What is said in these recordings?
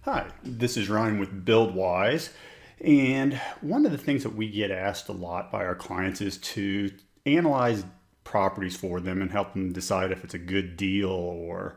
Hi, this is Ryan with BuildWise. And one of the things that we get asked a lot by our clients is to analyze properties for them and help them decide if it's a good deal or,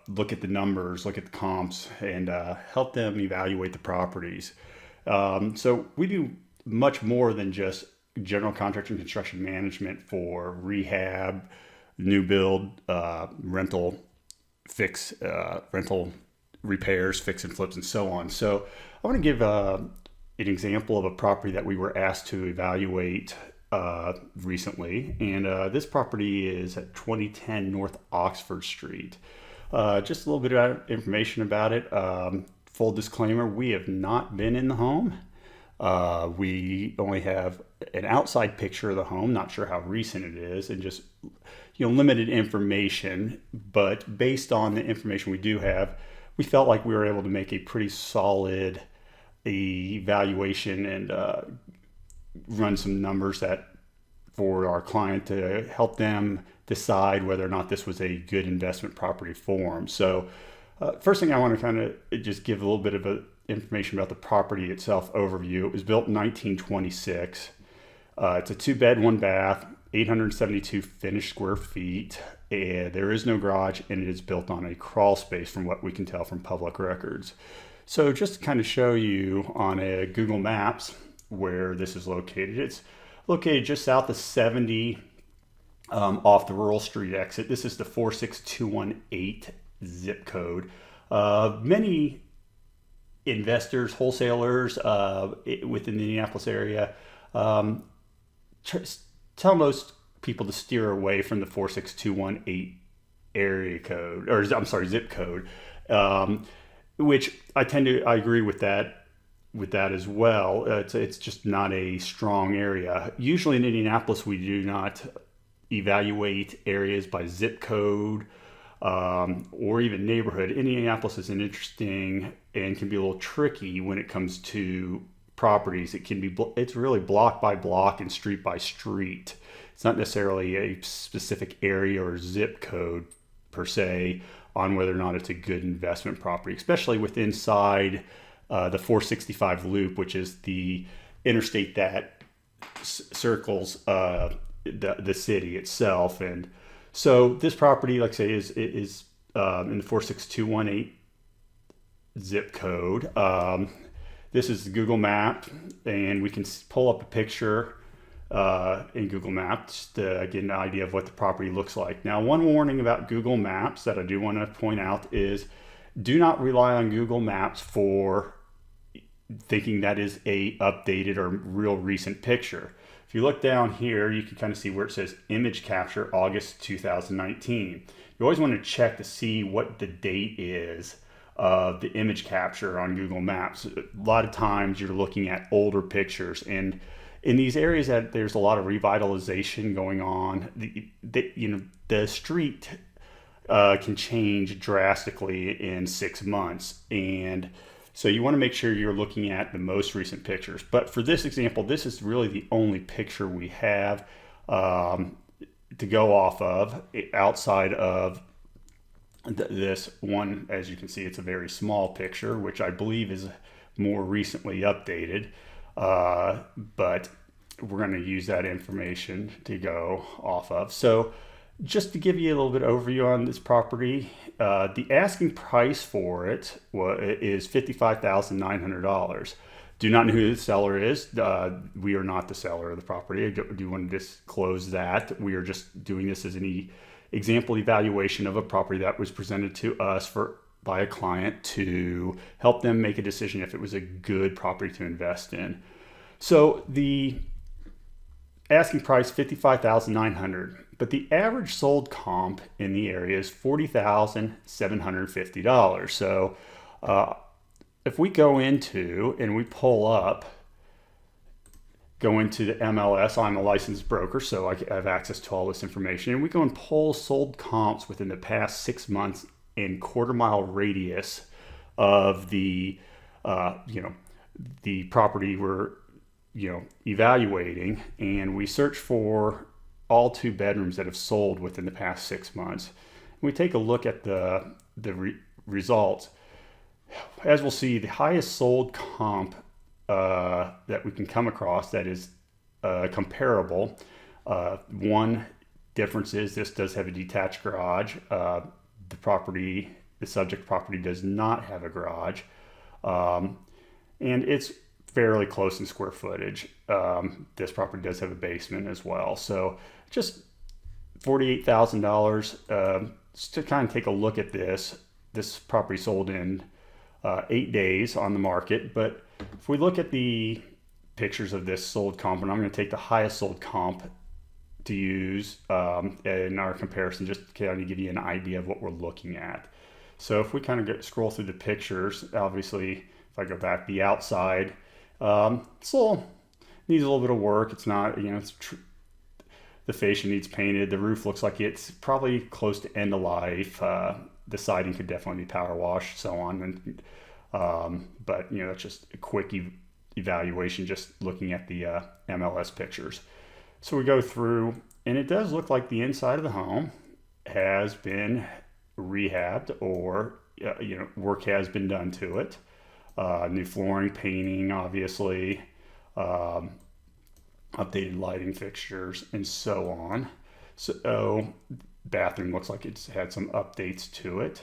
look at the numbers, look at the comps, and help them evaluate the properties. So we do much more than just general contractor and construction management for rehab, new build, rental repairs, fix and flips, and so on. So I want to give an example of a property that we were asked to evaluate recently. And this property is at 2010 North Oxford Street. Just a little bit of information about it. Full disclaimer, we have not been in the home. We only have an outside picture of the home, not sure how recent it is, and just limited information. But based on the information we do have, we felt like we were able to make a pretty solid evaluation and run some numbers that for our client to help them decide whether or not this was a good investment property for them. So first thing I want to kind of just give a little bit of information about the property itself overview. It was built in 1926. It's a 2-bed, 1-bath, 872 finished square feet. And there is no garage, and it is built on a crawl space from what we can tell from public records. So just to kind of show you on a Google Maps where this is located, it's located just south of 70 off the Rural Street exit. This is the 46218 zip code. Many investors, wholesalers within the Indianapolis area tell most people to steer away from the 46218 area code, or I'm sorry, zip code, which I agree with that as well. It's just not a strong area. Usually in Indianapolis, we do not evaluate areas by zip code or even neighborhood. Indianapolis is an interesting and can be a little tricky when it comes to properties. It's really block by block and street by street. It's not necessarily a specific area or zip code per se on whether or not it's a good investment property, especially with inside the 465 loop, which is the interstate that circles the city itself. And so this property, like I say, is in the 46218 zip code. This is the Google map, and we can pull up a picture in Google Maps to get an idea of what the property looks like. Now, one warning about Google Maps that I do want to point out is do not rely on Google Maps for thinking that is a updated or real recent picture. If you look down here, you can kind of see where it says image capture August 2019. You always want to check to see what the date is of the image capture on Google Maps. A lot of times you're looking at older pictures, and in these areas that there's a lot of revitalization going on, the street can change drastically in 6 months. And so you want to make sure you're looking at the most recent pictures. But for this example, this is really the only picture we have to go off of outside of this one. As you can see, it's a very small picture, which I believe is more recently updated. But we're going to use that information to go off of. So just to give you a little bit of overview on this property, the asking price for it is $55,900. Do not know who the seller is. We are not the seller of the property. I do want to disclose that. We are just doing this as an example evaluation of a property that was presented to us by a client to help them make a decision if it was a good property to invest in. So the asking price $55,900, but the average sold comp in the area is $40,750. So if we go into and we go into the MLS, I'm a licensed broker, so I have access to all this information, and we go and pull sold comps within the past 6 months in quarter-mile radius of the property we're evaluating, and we search for all 2 bedrooms that have sold within the past 6 months. We take a look at the results. As we'll see, the highest sold comp that we can come across that is comparable. One difference is this does have a detached garage. The subject property does not have a garage, and it's fairly close in square footage. This property does have a basement as well, so just $48,000. Just to kind of take a look at this. This property sold in 8 days on the market, but if we look at the pictures of this sold comp, and I'm going to take the highest sold comp to use in our comparison, just to kind of give you an idea of what we're looking at. So if we kind of scroll through the pictures, obviously, if I go back, the outside, needs a little bit of work. It's not, the fascia needs painted. The roof looks like it's probably close to end of life. The siding could definitely be power washed, so on. And but that's just a quick evaluation, just looking at the MLS pictures. So we go through, and it does look like the inside of the home has been rehabbed, or work has been done to it. New flooring, painting, obviously, updated lighting fixtures, and so on. So bathroom looks like it's had some updates to it.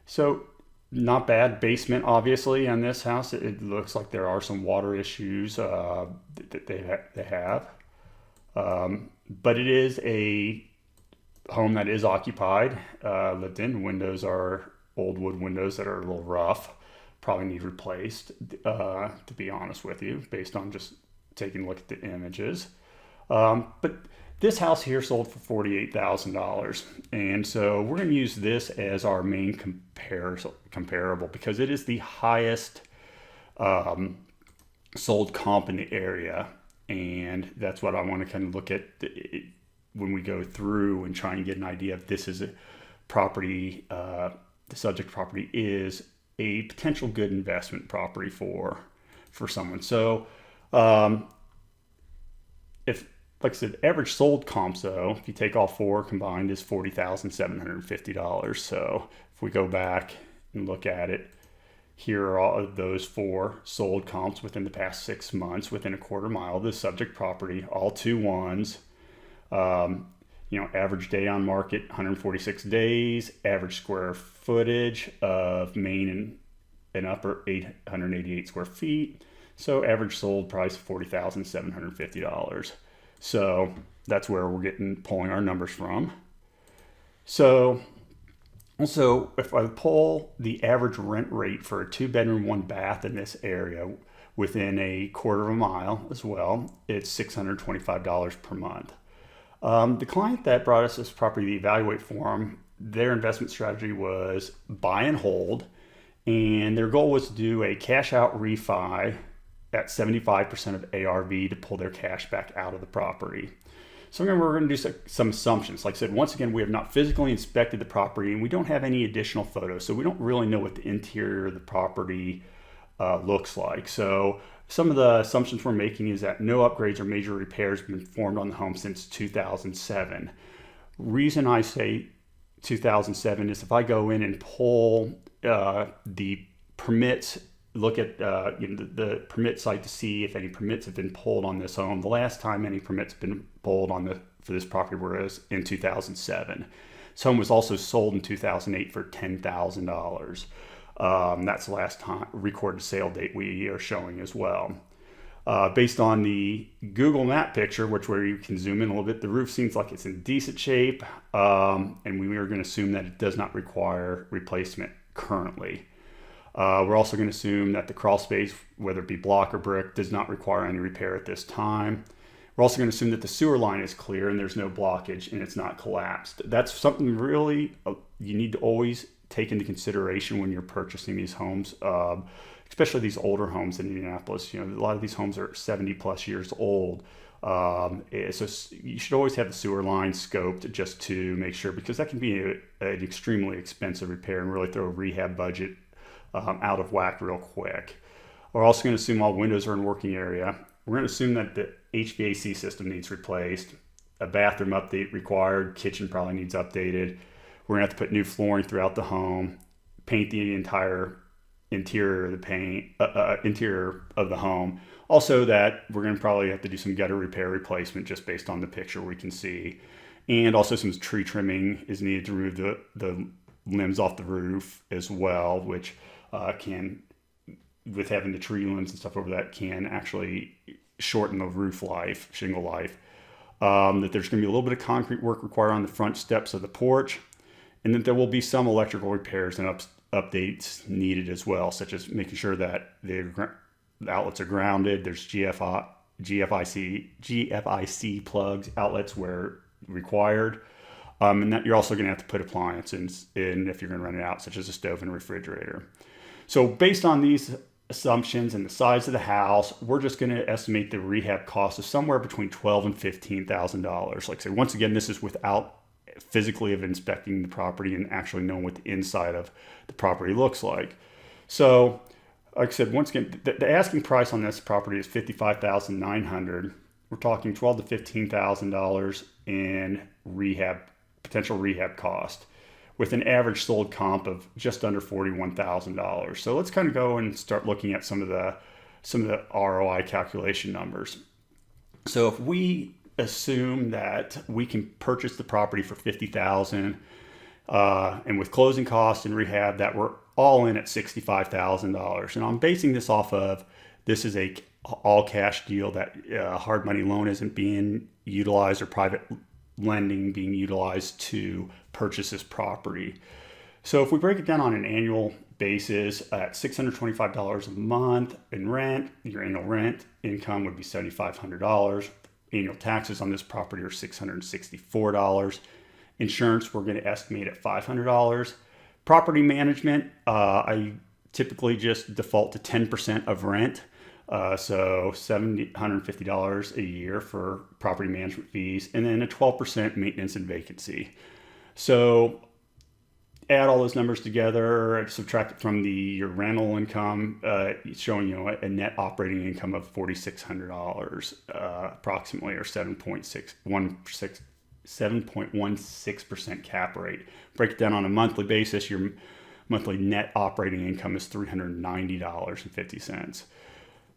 So not bad. Basement, obviously, on this house, it looks like there are some water issues that they have. But it is a home that is occupied, lived in. Windows are old wood windows that are a little rough, probably need replaced, to be honest with you, based on just taking a look at the images. But this house here sold for $48,000, and so we're going to use this as our main comparable because it is the highest sold comp in the area, and that's what I want to kind of look at when we go through and try and get an idea if this is a property, the subject property is a potential good investment property for someone. So if, like I said, average sold comps, though, if you take all four combined, is $40,750. So if we go back and look at it, here are all of those four sold comps within the past 6 months within a quarter mile of the subject property, all 2-1s. Average day on market, 146 days, average square footage of main and upper 888 square feet. So average sold price, $40,750. So that's where we're pulling our numbers from. So also, if I pull the average rent rate for a 2-bedroom, 1-bath in this area within a quarter of a mile as well, it's $625 per month. The client that brought us this property to evaluate for them, their investment strategy was buy and hold, and their goal was to do a cash out refi at 75% of ARV to pull their cash back out of the property. So we're going to do some assumptions. Like I said, once again, we have not physically inspected the property, and we don't have any additional photos, so we don't really know what the interior of the property looks like. So some of the assumptions we're making is that no upgrades or major repairs have been performed on the home since 2007. Reason I say 2007 is if I go in and pull the permits, look at the permit site to see if any permits have been pulled on this home. The last time any permits have been pulled for this property was in 2007. This home was also sold in 2008 for $10,000. That's the last time recorded sale date we are showing as well. Based on the Google map picture, where you can zoom in a little bit, the roof seems like it's in decent shape, and we are going to assume that it does not require replacement currently. We're also going to assume that the crawl space, whether it be block or brick, does not require any repair at this time. We're also going to assume that the sewer line is clear and there's no blockage and it's not collapsed. That's something really you need to always take into consideration when you're purchasing these homes, especially these older homes in Indianapolis. A lot of these homes are 70 plus years old. So you should always have the sewer line scoped just to make sure, because that can be an extremely expensive repair and really throw a rehab budget out of whack real quick. We're also going to assume all windows are in working area. We're going to assume that the HVAC system needs replaced, a bathroom update required, kitchen probably needs updated. We're going to have to put new flooring throughout the home, paint the entire interior of the interior of the home. Also, that we're going to probably have to do some gutter repair replacement just based on the picture we can see, and also some tree trimming is needed to remove the limbs off the roof as well, which can, with having the tree limbs and stuff over that, can actually shorten the roof life, shingle life. That there's going to be a little bit of concrete work required on the front steps of the porch, and that there will be some electrical repairs and updates needed as well, such as making sure that the outlets are grounded. There's GFIC plugs, outlets where required, and that you're also going to have to put appliances in if you're going to rent it out, such as a stove and a refrigerator. So based on these assumptions and the size of the house, we're just going to estimate the rehab cost of somewhere between $12,000 and $15,000. Like I said, once again, this is without physically of inspecting the property and actually knowing what the inside of the property looks like. So, like I said, once again, the asking price on this property is $55,900. We're talking $12,000 to $15,000 in potential rehab cost, with an average sold comp of just under $41,000. So let's kind of go and start looking at some of the ROI calculation numbers. So if we assume that we can purchase the property for $50,000, and with closing costs and rehab, that we're all in at $65,000. And I'm basing this off of, this is a all cash deal, that hard money loan isn't being utilized or private lending being utilized to purchase this property. So if we break it down on an annual basis at $625 a month in rent, your annual rent income would be $7,500. Annual taxes on this property are $664. Insurance, we're going to estimate at $500. Property management, I typically just default to 10% of rent. So $750 a year for property management fees, and then a 12% maintenance and vacancy. So add all those numbers together, subtract it from your rental income, showing a net operating income of $4,600 approximately, or 7.16% cap rate. Break it down on a monthly basis, your monthly net operating income is $390.50.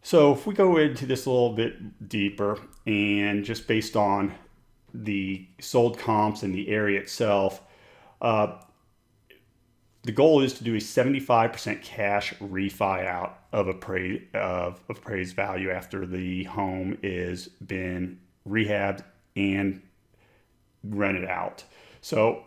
So if we go into this a little bit deeper, and just based on the sold comps and the area itself, the goal is to do a 75% cash refi out of appraised value after the home is been rehabbed and rented out. So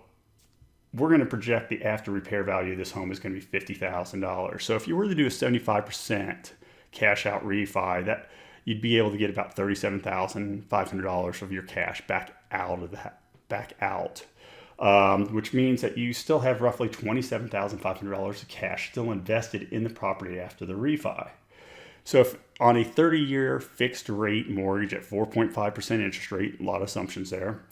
we're going to project the after repair value of this home is going to be $50,000. So if you were to do a 75% cash out refi, that you'd be able to get about $37,500 of your cash back out, which means that you still have roughly $27,500 of cash still invested in the property after the refi. So if on a 30-year fixed rate mortgage at 4.5% interest rate, a lot of assumptions there,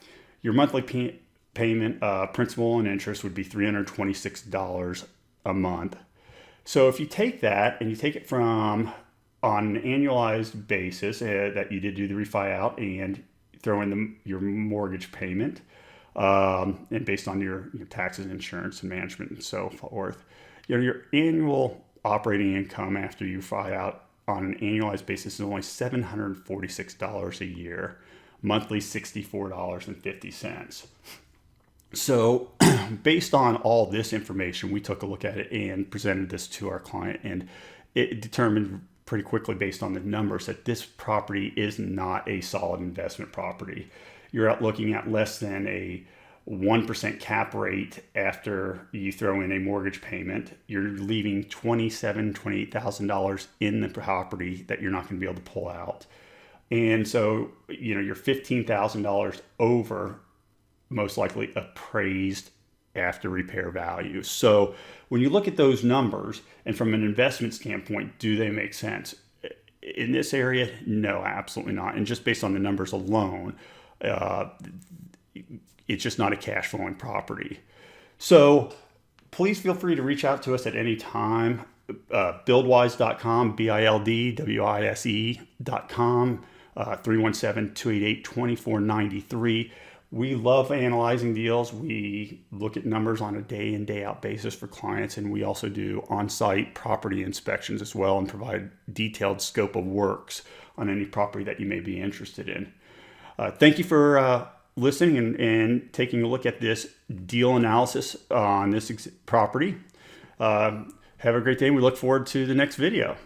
your monthly payment, principal and interest, would be $326 a month. So if you take that and you take it from on an annualized basis that you did do the refi out, and throw in your mortgage payment, and based on your taxes, insurance, and management, and so forth, your annual operating income after you refi out on an annualized basis is only $746 a year, monthly $64.50. So based on all this information, we took a look at it and presented this to our client, and it determined pretty quickly, based on the numbers, that this property is not a solid investment property. You're out looking at less than a 1% cap rate after you throw in a mortgage payment. You're leaving $28,000 in the property that you're not going to be able to pull out. And so, you're $15,000 over most likely appraised after repair value. So when you look at those numbers, and from an investment standpoint, do they make sense? In this area, no, absolutely not. And just based on the numbers alone, it's just not a cash flowing property. So please feel free to reach out to us at any time. Buildwise.com, BILDWISE.com, 317-288-2493. We love analyzing deals. We look at numbers on a day in, day out basis for clients, and we also do on-site property inspections as well and provide detailed scope of works on any property that you may be interested in. Thank you for listening and taking a look at this deal analysis on this property. Have a great day, and we look forward to the next video.